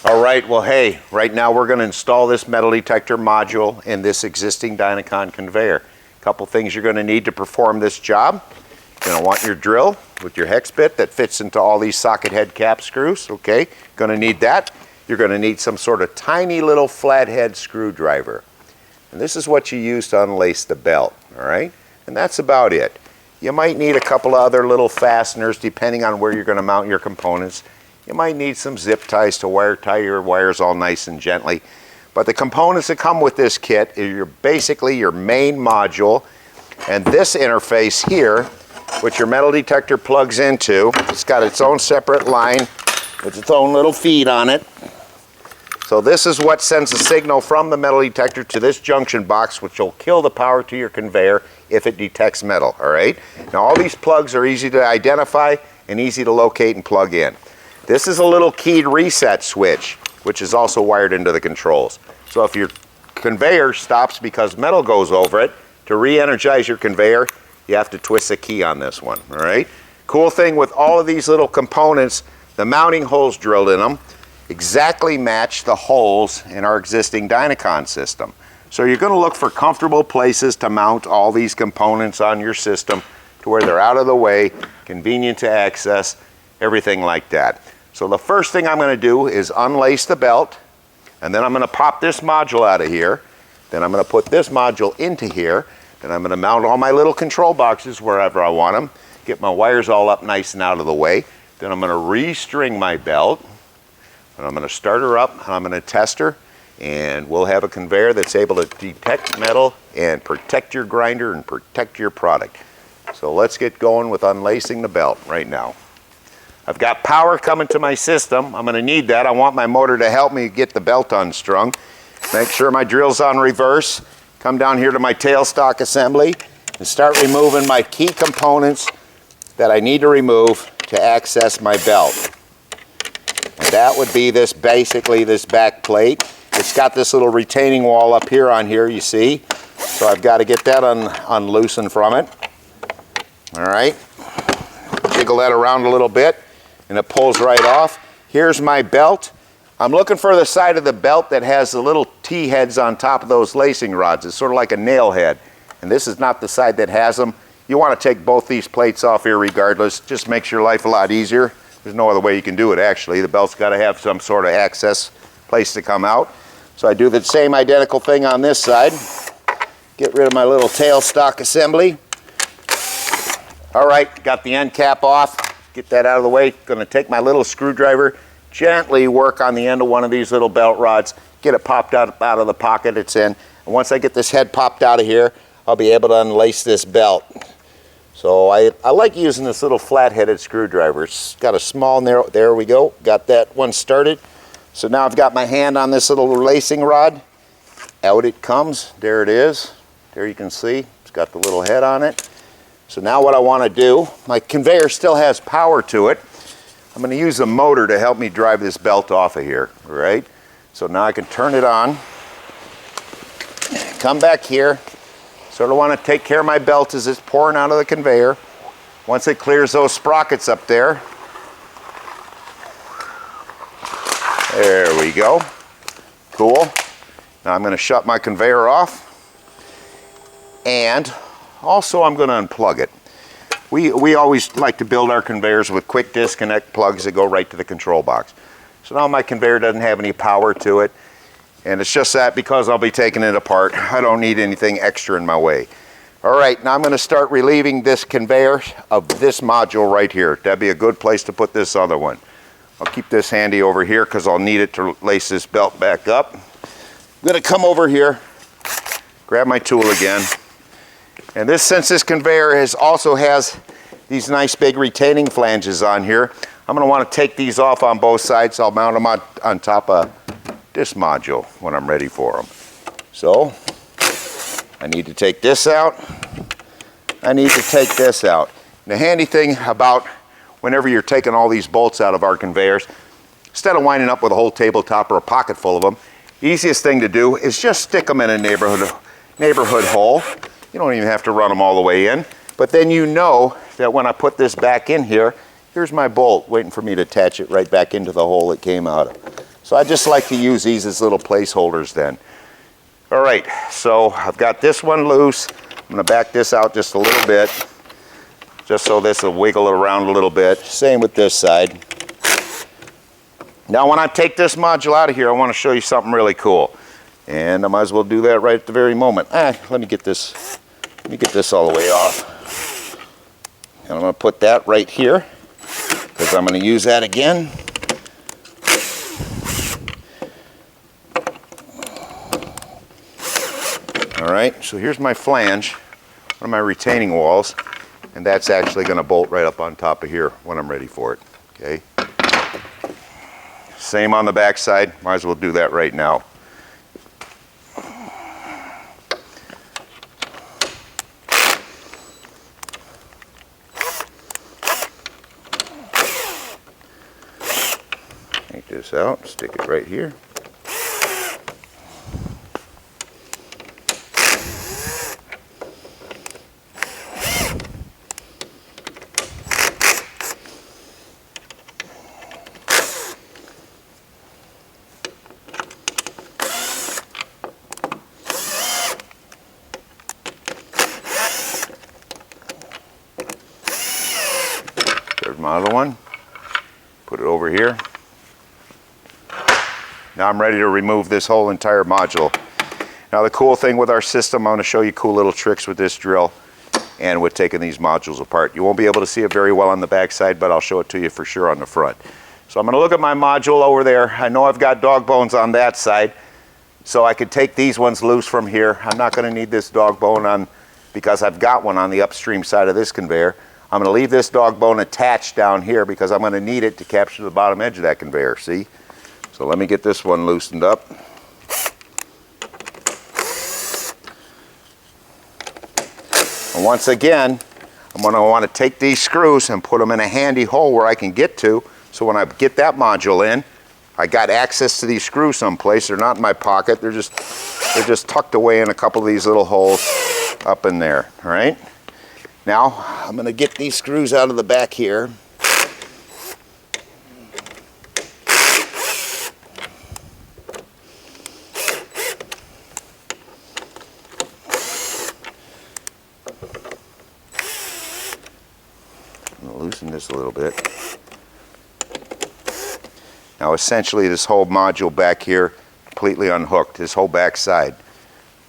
All right, well, hey, right now we're going to install this metal detector module in this existing DynaCon conveyor. A couple things you're going to need to perform this job. You're going to want your drill with your hex bit that fits into all these socket head cap screws, okay? Going to need that. You're going to need some sort of tiny little flathead screwdriver. And this is what you use to unlace the belt, all right? And that's about it. You might need a couple of other little fasteners depending on where you're going to mount your components. You might need some zip ties to tie your wires all nice and gently. But the components that come with this kit are basically your main module, and this interface here, which your metal detector plugs into, it's got its own separate line with its own little feed on it. So this is what sends a signal from the metal detector to this junction box, which will kill the power to your conveyor if it detects metal, all right? Now all these plugs are easy to identify and easy to locate and plug in. This is a little keyed reset switch, which is also wired into the controls. So if your conveyor stops because metal goes over it, to re-energize your conveyor, you have to twist a key on this one, all right? Cool thing with all of these little components, the mounting holes drilled in them exactly match the holes in our existing DynaCon system. So you're going to look for comfortable places to mount all these components on your system to where they're out of the way, convenient to access, everything like that. So the first thing I'm going to do is unlace the belt, and then I'm going to pop this module out of here. Then I'm going to put this module into here. Then I'm going to mount all my little control boxes wherever I want them, get my wires all up nice and out of the way. Then I'm going to restring my belt, and I'm going to start her up, and I'm going to test her, and we'll have a conveyor that's able to detect metal and protect your grinder and protect your product. So let's get going with unlacing the belt right now. I've got power coming to my system. I'm going to need that. I want my motor to help me get the belt unstrung. Make sure my drill's on reverse. Come down here to my tailstock assembly and start removing my key components that I need to remove to access my belt. And that would be this, basically this back plate. It's got this little retaining wall up here on here, you see. So I've got to get that unloosened from it. All right. Jiggle that around a little bit, and it pulls right off. Here's my belt. I'm looking for the side of the belt that has the little T-heads on top of those lacing rods. It's sort of like a nail head. And this is not the side that has them. You want to take both these plates off here regardless. Just makes your life a lot easier. There's no other way you can do it actually. The belt's got to have some sort of access place to come out. So I do the same identical thing on this side. Get rid of my little tailstock assembly. All right, got the end cap off. Get that out of the way. Going to take my little screwdriver, gently work on the end of one of these little belt rods, get it popped out of the pocket it's in. And once I get this head popped out of here, I'll be able to unlace this belt. So I like using this little flat-headed screwdriver. It's got a small, narrow, there we go. Got that one started. So now I've got my hand on this little lacing rod. Out it comes. There it is. There you can see. It's got the little head on it. So now what I want to do, my conveyor still has power to it. I'm going to use a motor to help me drive this belt off of here, all right? So now I can turn it on, come back here. Sort of want to take care of my belt as it's pouring out of the conveyor. Once it clears those sprockets up there, there we go. Cool. Now I'm going to shut my conveyor off, and also I'm going to unplug it. We always like to build our conveyors with quick disconnect plugs that go right to the control box. So now my conveyor doesn't have any power to it, and it's just that because I'll be taking it apart, I don't need anything extra in my way. All right, now I'm going to start relieving this conveyor of this module right here. That'd be a good place to put this other one. I'll keep this handy over here because I'll need it to lace this belt back up. I'm going to come over here, grab my tool again. And this, since this conveyor also has these nice big retaining flanges on here, I'm going to want to take these off on both sides. I'll mount them on top of this module when I'm ready for them. So I need to take this out. I need to take this out. And the handy thing about whenever you're taking all these bolts out of our conveyors, instead of winding up with a whole tabletop or a pocket full of them, the easiest thing to do is just stick them in a neighborhood hole. You don't even have to run them all the way in. But then you know that when I put this back in here, here's my bolt waiting for me to attach it right back into the hole it came out of. So I just like to use these as little placeholders then. All right, so I've got this one loose. I'm gonna back this out just a little bit, just so this will wiggle around a little bit. Same with this side. Now when I take this module out of here, I want to show you something really cool. And I might as well do that right at the very moment. Let me get this all the way off. And I'm going to put that right here, because I'm going to use that again. All right, so here's my flange, one of my retaining walls, and that's actually going to bolt right up on top of here when I'm ready for it. Okay. Same on the back side, might as well do that right now. Take this out, stick it right here. My other one, put it over here. Now I'm ready to remove this whole entire module. Now the cool thing with our system, I'm going to show you cool little tricks with this drill and with taking these modules apart. You won't be able to see it very well on the back side, but I'll show it to you for sure on the front. So I'm going to look at my module over there. I know I've got dog bones on that side, so I could take these ones loose from here. I'm not going to need this dog bone on, because I've got one on the upstream side of this conveyor. I'm going to leave this dog bone attached down here because I'm going to need it to capture the bottom edge of that conveyor, see? So let me get this one loosened up. And once again, I'm going to want to take these screws and put them in a handy hole where I can get to, so when I get that module in, I got access to these screws someplace. They're not in my pocket. They're just tucked away in a couple of these little holes up in there, all right? Now, I'm going to get these screws out of the back here. I'm going to loosen this a little bit. Now, essentially, this whole module back here, completely unhooked, this whole back side.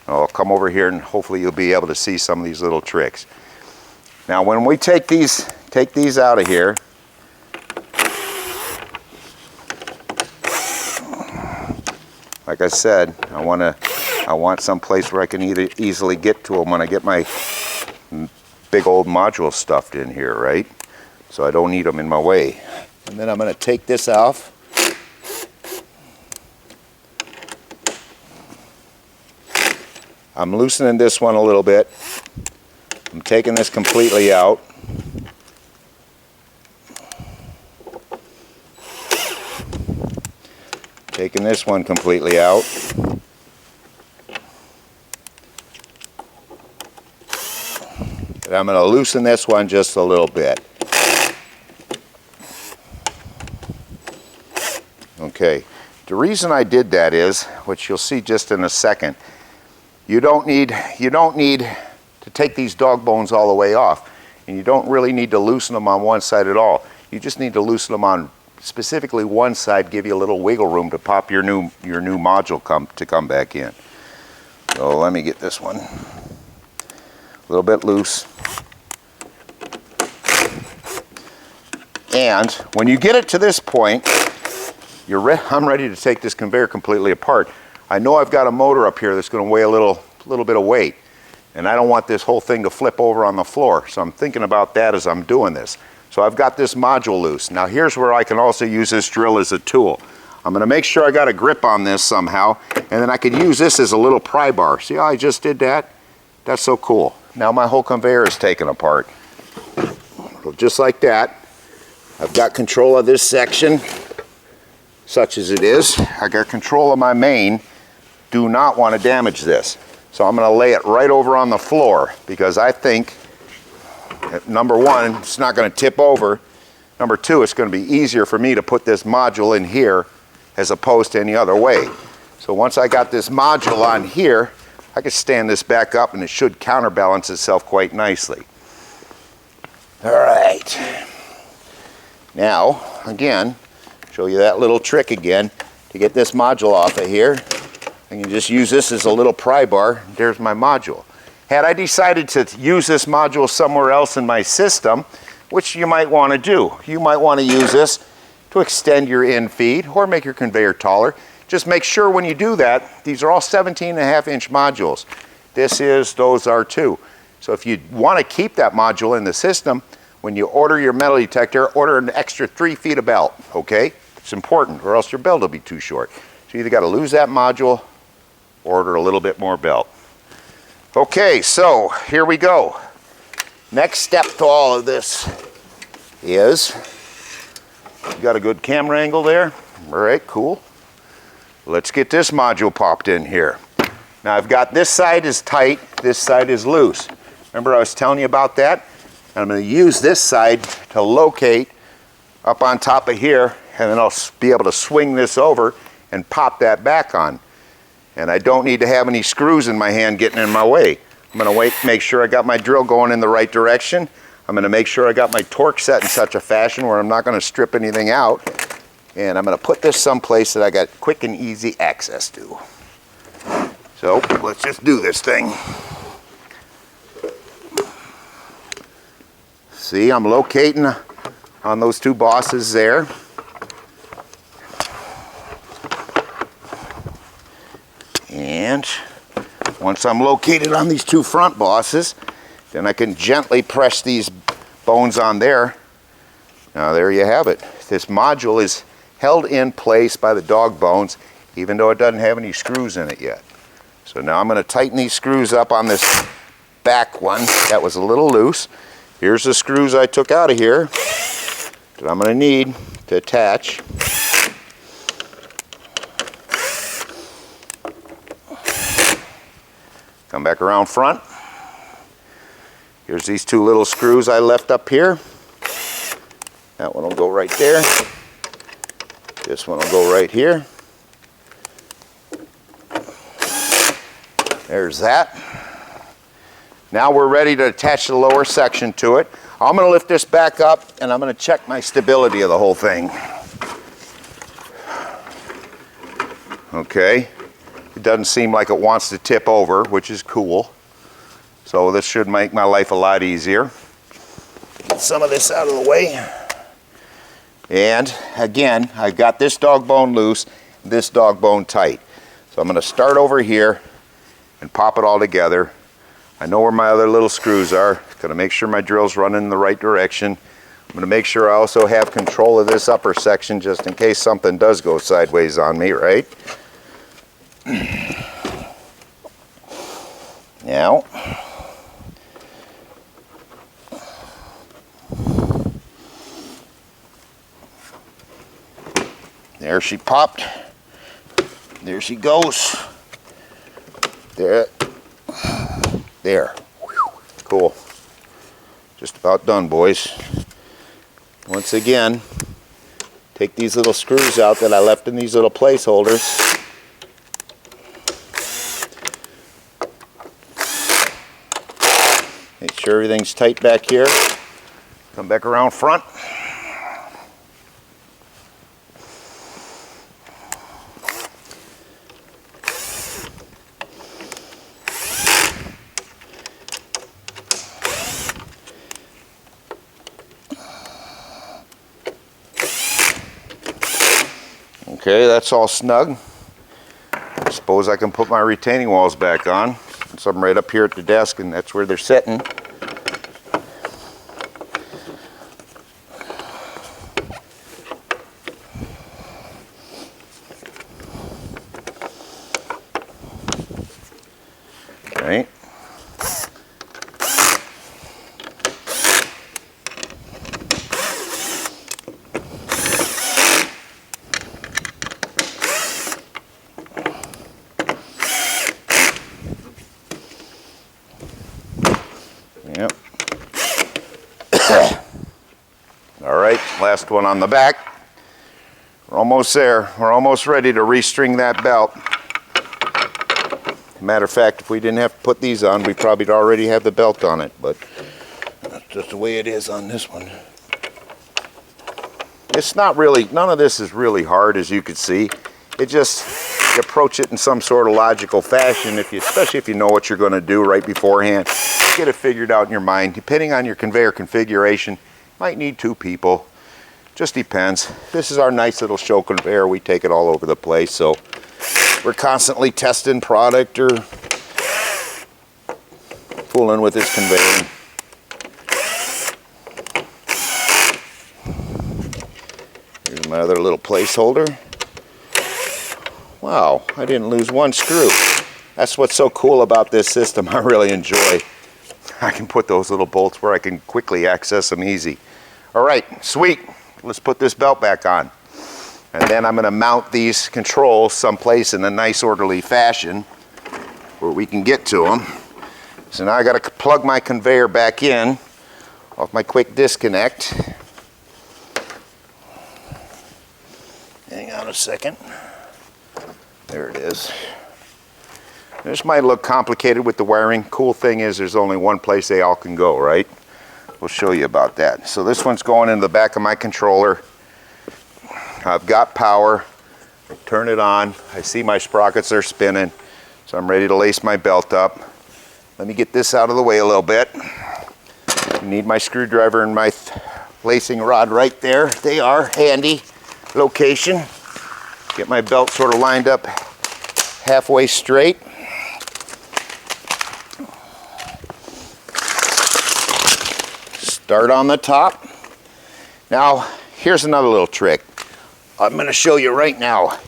I'll come over here and hopefully you'll be able to see some of these little tricks. Now when we take these out of here, like I said, I want some place where I can easily get to them when I get my big old module stuffed in here, right? So I don't need them in my way. And then I'm going to take this off. I'm loosening this one a little bit. I'm taking this completely out. Taking this one completely out. And I'm going to loosen this one just a little bit. Okay. The reason I did that is, which you'll see just in a second, you don't need to take these dog bones all the way off, and you don't really need to loosen them on one side at all. You just need to loosen them on specifically one side, give you a little wiggle room to pop your new module to come back in. So let me get this one a little bit loose. And when you get it to this point, I'm ready to take this conveyor completely apart. I know I've got a motor up here that's going to weigh a little bit of weight, and I don't want this whole thing to flip over on the floor, so I'm thinking about that as I'm doing this. So I've got this module loose. Now here's where I can also use this drill as a tool. I'm going to make sure I got a grip on this somehow, and then I could use this as a little pry bar. See how I just did that? That's so cool. Now my whole conveyor is taken apart. So just like that, I've got control of this section, such as it is. I got control of my main. Do not want to damage this. So I'm going to lay it right over on the floor, because I think, number one, it's not going to tip over. Number two, it's going to be easier for me to put this module in here as opposed to any other way. So once I got this module on here, I can stand this back up and it should counterbalance itself quite nicely. All right. Now, again, show you that little trick again. To get this module off of here, I can just use this as a little pry bar. There's my module. Had I decided to use this module somewhere else in my system, which you might want to do, you might want to use this to extend your in feed or make your conveyor taller. Just make sure when you do that, these are all 17.5-inch modules. Those are too. So if you want to keep that module in the system, when you order your metal detector, order an extra 3 feet of belt, okay? It's important, or else your belt will be too short. So you either got to lose that module or order a little bit more belt. Okay, so here we go. Next step to all of this is, you got a good camera angle there? All right, cool. Let's get this module popped in here. Now I've got this side is tight, this side is loose. Remember I was telling you about that? And I'm going to use this side to locate up on top of here, and then I'll be able to swing this over and pop that back on. And I don't need to have any screws in my hand getting in my way. I'm going to make sure I got my drill going in the right direction. I'm going to make sure I got my torque set in such a fashion where I'm not going to strip anything out. And I'm going to put this someplace that I got quick and easy access to. So let's just do this thing. See, I'm locating on those two bosses there. And once I'm located on these two front bosses, then I can gently press these bones on there. Now there you have it. This module is held in place by the dog bones, even though it doesn't have any screws in it yet. So now I'm going to tighten these screws up on this back one that was a little loose. Here's the screws I took out of here that I'm going to need to attach. Come back around front. Here's these two little screws I left up here. That one will go right there. This one will go right here. There's that. Now we're ready to attach the lower section to it. I'm going to lift this back up and I'm going to check my stability of the whole thing. Okay. It doesn't seem like it wants to tip over, which is cool. So this should make my life a lot easier. Get some of this out of the way. And again, I've got this dog bone loose, this dog bone tight. So I'm going to start over here and pop it all together. I know where my other little screws are. Going to make sure my drill's running in the right direction. I'm going to make sure I also have control of this upper section just in case something does go sideways on me, right? Now, there she popped. There she goes. There. There. Cool. Just about done, boys. Once again, take these little screws out that I left in these little placeholders. Make sure everything's tight back here. Come back around front. Okay, that's all snug. I suppose I can put my retaining walls back on. So I'm right up here at the desk, and that's where they're sitting. Right. Yep. All right, last one on the back. We're almost there. We're almost ready to restring that belt. Matter of fact, if we didn't have to put these on, we probably already have the belt on it, but that's just the way it is on this one. It's not really, none of this is really hard, as you can see. It just, you approach it in some sort of logical fashion, especially if you know what you're going to do right beforehand. Get it figured out in your mind. Depending on your conveyor configuration, might need 2 people. Just depends. This is our nice little show conveyor. We take it all over the place, so we're constantly testing product or fooling with this conveyor. Here's my other little placeholder. Wow, I didn't lose 1 screw. That's what's so cool about this system. I really enjoy. I can put those little bolts where I can quickly access them easy. All right, sweet. Let's put this belt back on. And then I'm going to mount these controls someplace in a nice orderly fashion where we can get to them. So now I got to plug my conveyor back in off my quick disconnect. Hang on a second. There it is. This might look complicated with the wiring. Cool thing is there's only one place they all can go, right? We'll show you about that. So this one's going in the back of my controller. I've got power. Turn it on. I see my sprockets are spinning, so I'm ready to lace my belt up. Let me get this out of the way a little bit. I need my screwdriver and my lacing rod right there. They are handy location. Get my belt sort of lined up halfway straight. Start on the top. Now, here's another little trick. I'm going to show you right now.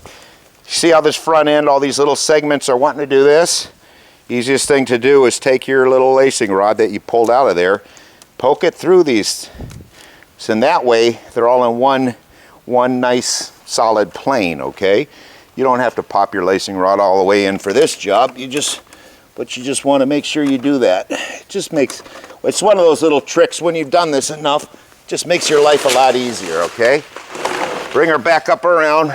See how this front end, all these little segments are wanting to do this? Easiest thing to do is take your little lacing rod that you pulled out of there, poke it through these. So in that way, they're all in one nice solid plane, okay? You don't have to pop your lacing rod all the way in for this job. But you just want to make sure you do that. It just makes, it's one of those little tricks when you've done this enough, just makes your life a lot easier, okay? Bring her back up around.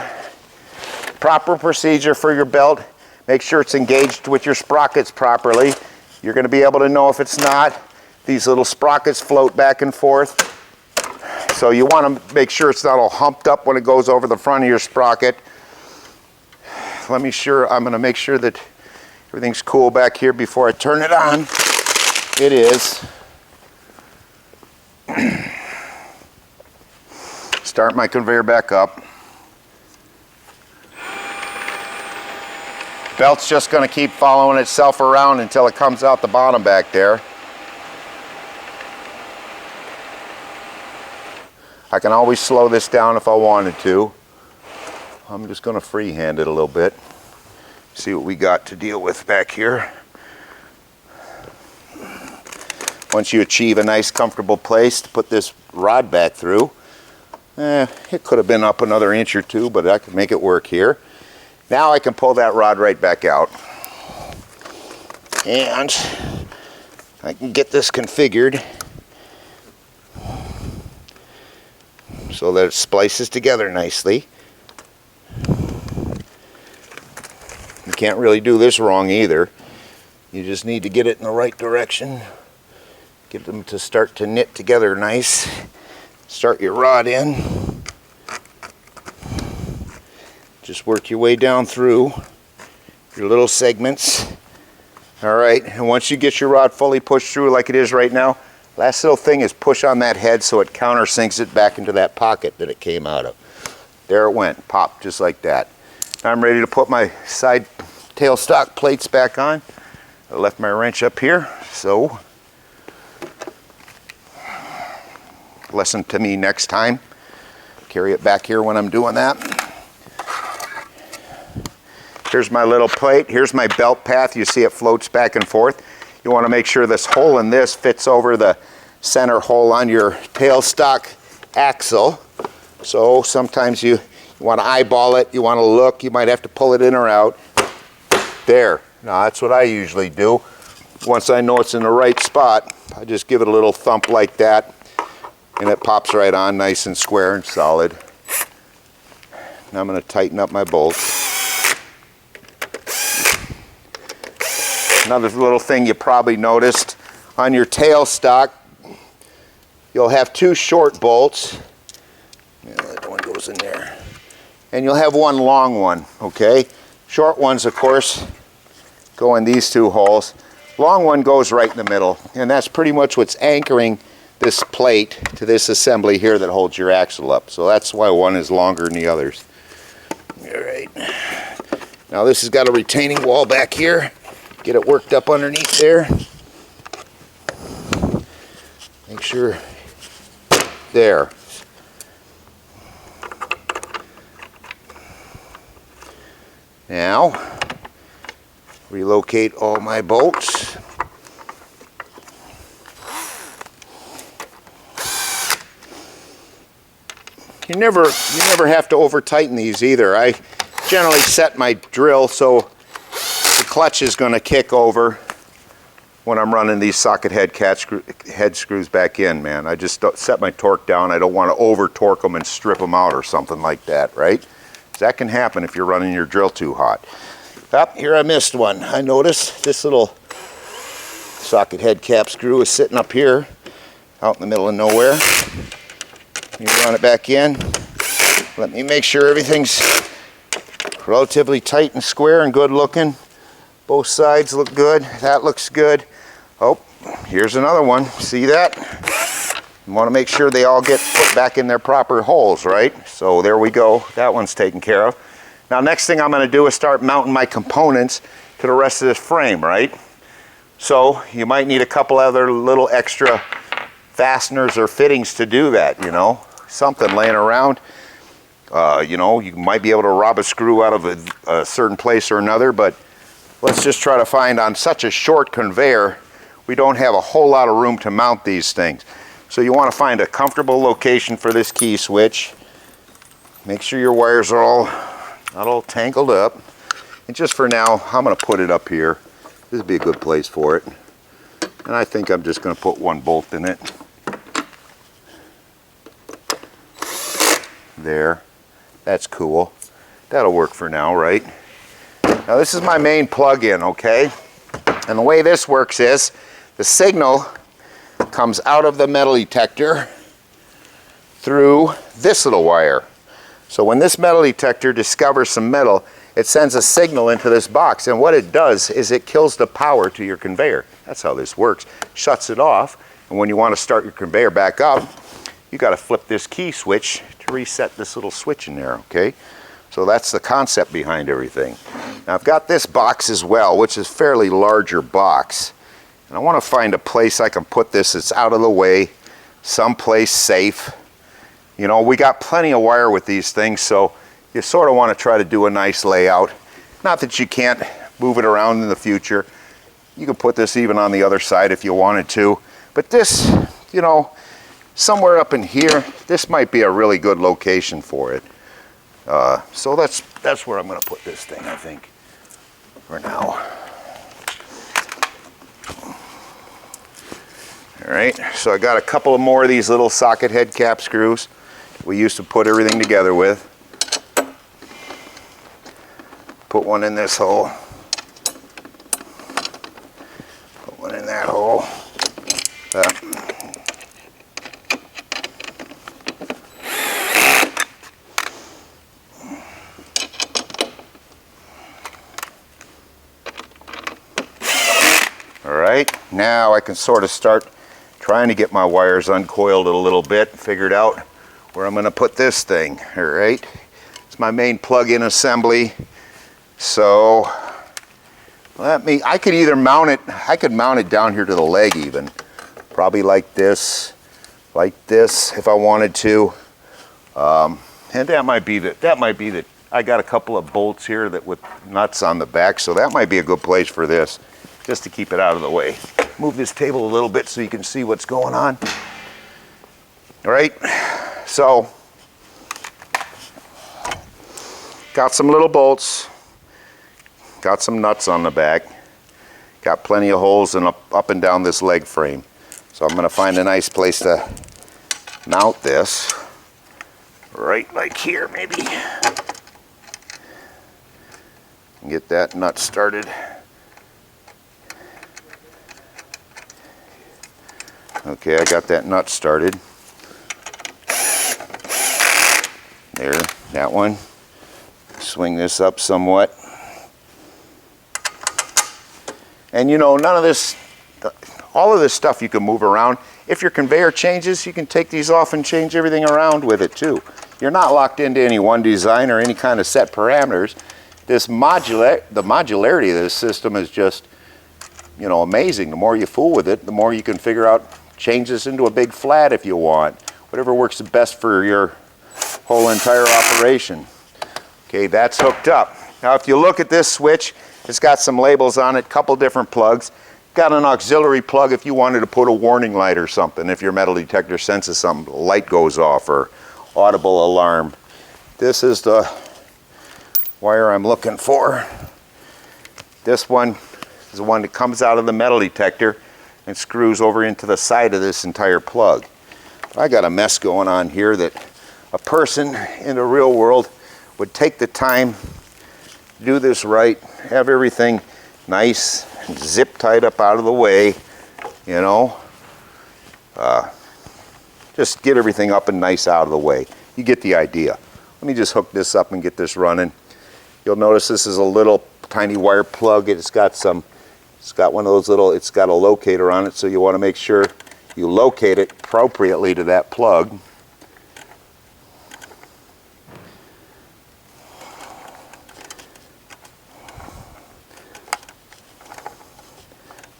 Proper procedure for your belt. Make sure it's engaged with your sprockets properly. You're going to be able to know if it's not. These little sprockets float back and forth. So you want to make sure it's not all humped up when it goes over the front of your sprocket. I'm going to make sure that everything's cool back here before I turn it on. It is. Start my conveyor back up. Belt's just going to keep following itself around until it comes out the bottom back there. I can always slow this down if I wanted to. I'm just going to freehand it a little bit. See what we got to deal with back here. Once you achieve a nice comfortable place to put this rod back through, it could have been up another inch or 2, but I could make it work here. Now I can pull that rod right back out. And I can get this configured so that it splices together nicely. You can't really do this wrong either. You just need to get it in the right direction. Get them to start to knit together nice. Start your rod in. Just work your way down through your little segments. All right, and once you get your rod fully pushed through like it is right now, last little thing is push on that head so it countersinks it back into that pocket that it came out of. There it went, pop, just like that. Now I'm ready to put my side tailstock plates back on. I left my wrench up here, so lesson to me next time. Carry it back here when I'm doing that. Here's my little plate. Here's my belt path. You see it floats back and forth. You want to make sure this hole in this fits over the center hole on your tailstock axle. So sometimes you want to eyeball it. You want to look. You might have to pull it in or out. There. Now that's what I usually do. Once I know it's in the right spot, I just give it a little thump like that, and it pops right on nice and square and solid. and I'm going to tighten up my bolts. Another little thing you probably noticed on your tailstock, you'll have two short bolts. Yeah, that one goes in there. And you'll have one long one, okay? Short ones, of course, go in these two holes. Long one goes right in the middle, and that's pretty much what's anchoring this plate to this assembly here that holds your axle up. So that's why one is longer than the others. All right. Now this has got a retaining wall back here. Get it worked up underneath there. Make sure there. Now, relocate all my bolts. You never have to over tighten these either. I generally set my drill so the clutch is going to kick over when I'm running these socket head screws back in, man. I just set my torque down. I don't want to over torque them and strip them out or something like that, right? That can happen if you're running your drill too hot. Up here I missed one. I noticed this little socket head cap screw is sitting up here out in the middle of nowhere. You run it back in. Let me make sure everything's relatively tight and square and good looking. Both sides look good. That looks good. Oh, here's another one. See that? You want to make sure they all get put back in their proper holes, right? So there we go. That one's taken care of. Now next thing I'm going to do is start mounting my components to the rest of this frame, right? So you might need a couple other little extra fasteners or fittings to do that, you know. Something laying around. You know, you might be able to rob a screw out of a certain place or another, but let's just try to find, on such a short conveyor, we don't have a whole lot of room to mount these things. So you want to find a comfortable location for this key switch. Make sure your wires are not all tangled up. And just for now, I'm going to put it up here. This would be a good place for it. And I think I'm just going to put one bolt in it. There. That's cool. That'll work for now, right? Now this is my main plug-in, okay? And the way this works is the signal comes out of the metal detector through this little wire. So when this metal detector discovers some metal, it sends a signal into this box, and what it does is it kills the power to your conveyor. That's how this works. Shuts it off, and when you want to start your conveyor back up, you got to flip this key switch to reset this little switch in there, okay? So that's the concept behind everything. Now I've got this box as well, which is a fairly larger box. And I want to find a place I can put this that's out of the way, someplace safe. You know, we got plenty of wire with these things, so you sort of want to try to do a nice layout. Not that you can't move it around in the future. You can put this even on the other side if you wanted to. But this, you know, somewhere up in here, this might be a really good location for it. So that's where I'm going to put this thing, I think, for now. All right, so I got a couple of more of these little socket head cap screws we used to put everything together with. Put one in this hole. Put one in that hole. All right, now I can sort of start trying to get my wires uncoiled a little bit, figured out where I'm going to put this thing. All right, it's my main plug-in assembly. So I could either mount it, I could mount it down here to the leg even, probably like this if I wanted to. And that might be that I got a couple of bolts here that with nuts on the back, so that might be a good place for this, just to keep it out of the way. Move this table a little bit so you can see what's going on. All right, so got some little bolts, got some nuts on the back, got plenty of holes in up and down this leg frame. So I'm going to find a nice place to mount this, right like here maybe. Get that nut started. Okay, I got that nut started. There, that one. Swing this up somewhat. And you know, none of this, all of this stuff you can move around. If your conveyor changes, you can take these off and change everything around with it too. You're not locked into any one design or any kind of set parameters. The modularity of this system is just, you know, amazing. The more you fool with it, the more you can figure out, change this into a big flat if you want. Whatever works the best for your whole entire operation. Okay, that's hooked up. Now if you look at this switch, it's got some labels on it, couple different plugs. Got an auxiliary plug if you wanted to put a warning light or something. If your metal detector senses something, the light goes off or audible alarm. This is the wire I'm looking for. This one is the one that comes out of the metal detector and screws over into the side of this entire plug. I got a mess going on here that a person in the real world would take the time to do this right, have everything nice and zip tied up out of the way, you know. Just get everything up and nice out of the way. You get the idea. Let me just hook this up and get this running. You'll notice this is a little tiny wire plug. It's got one of those little, it's got a locator on it, so you want to make sure you locate it appropriately to that plug.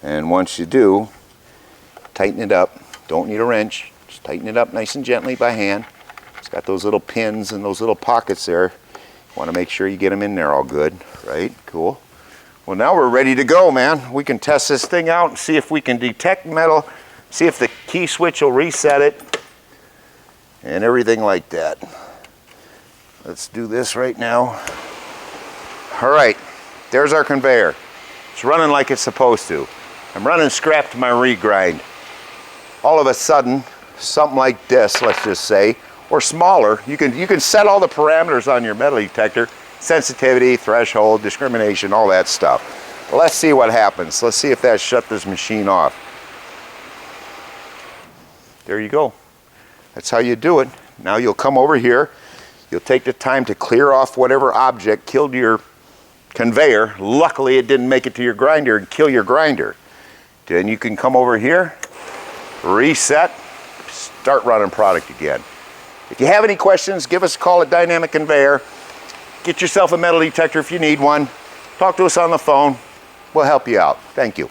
And once you do, tighten it up. Don't need a wrench. Just tighten it up nice and gently by hand. It's got those little pins and those little pockets there. You want to make sure you get them in there all good, right? Cool. Well, now we're ready to go, man. We can test this thing out and see if we can detect metal, see if the key switch will reset it, and everything like that. Let's do this right now. All right, there's our conveyor. It's running like it's supposed to. I'm running scrap to my regrind. All of a sudden, something like this, let's just say, or smaller, you can set all the parameters on your metal detector, sensitivity, threshold, discrimination, all that stuff. But let's see what happens. Let's see if that shut this machine off. There you go. That's how you do it. Now you'll come over here, you'll take the time to clear off whatever object killed your conveyor. Luckily it didn't make it to your grinder and kill your grinder. Then you can come over here, reset, start running product again. If you have any questions, give us a call at Dynamic Conveyor. Get yourself a metal detector if you need one. Talk to us on the phone. We'll help you out. Thank you.